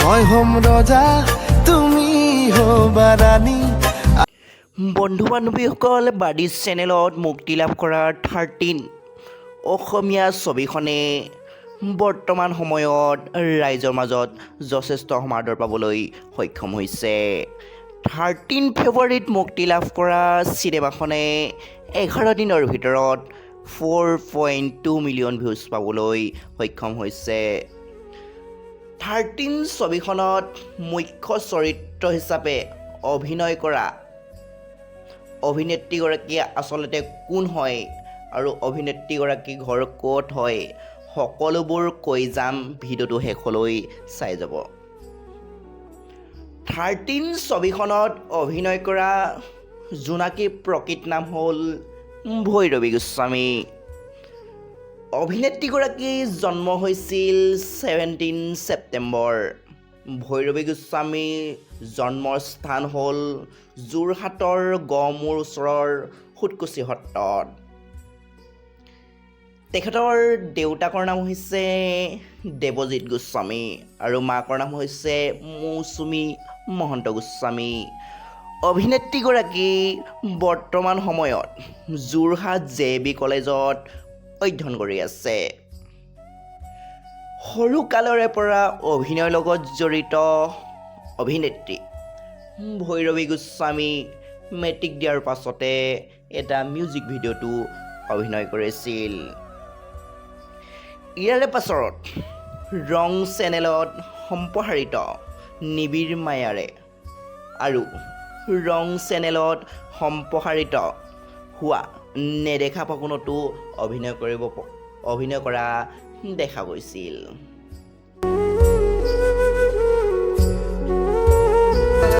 মই হম ৰজা তুমি হবা ৰাণী। বন্ধু বান্ধৱীসকল, বাৰ্ডিজ চেনেলত মুক্তি লাভ কৰা 13 অসমীয়া ছবিখনে বৰ্তমান সময়ত ৰাইজৰ মাজত যথেষ্ট সমাদৰ পাবলৈ সক্ষম হৈছে। 13 ফেব্ৰুৱাৰীত মুক্তি লাভ কৰা চিনেমাখনে 11 দিনৰ ভিতৰত 4.2 মিলিয়ন ভিউজ পাবলৈ সক্ষম হৈছে। 13 ছবিখনত মুখ্য চৰিত্ৰ হিচাপে অভিনয় কৰা অভিনেত্ৰীগৰাকী আচলতে কোন হয় আৰু অভিনেত্ৰীগৰাকী ঘৰ ক'ত হয়, সকলোবোৰ কৈ যাম, ভিডিঅ'টো শেষলৈ চাই যাব। 13 ছবিখনত অভিনয় কৰা জোনাকীৰ প্ৰকৃত নাম হ'ল ভৈৰৱী গোস্বামী। অভিনেত্ৰীগৰাকীৰ জন্ম হৈছিল 17 ছেপ্টেম্বৰ। ভৈৰৱী গোস্বামীৰ জন্মস্থান হ'ল যোৰহাটৰ গড়মূৰ ওচৰৰ সুতকুছি সত্ৰত। তেখেতৰ দেউতাকৰ নাম হৈছে দেৱজিৎ গোস্বামী আৰু মাকৰ নাম হৈছে মৌচুমী মহন্ত গোস্বামী। অভিনেত্ৰীগৰাকী বৰ্তমান সময়ত যোৰহাট JB কলেজত অধ্যয়ন কৰি আছে। সৰুকালৰে পৰা অভিনয়ৰ লগত জড়িত অভিনেত্ৰী ভৈৰৱী গোস্বামী মেট্ৰিক দিয়াৰ পাছতে এটা মিউজিক ভিডিঅ'টো অভিনয় কৰিছিল। ইয়াৰে পাছত ৰং চেনেলত সম্প্ৰসাৰিত নিবিড় মায়াৰে আৰু ৰং চেনেলত সম্প্ৰসাৰিত হোৱা নেদেখা ফাগুনতো অভিনয় কৰা দেখা গৈছিল।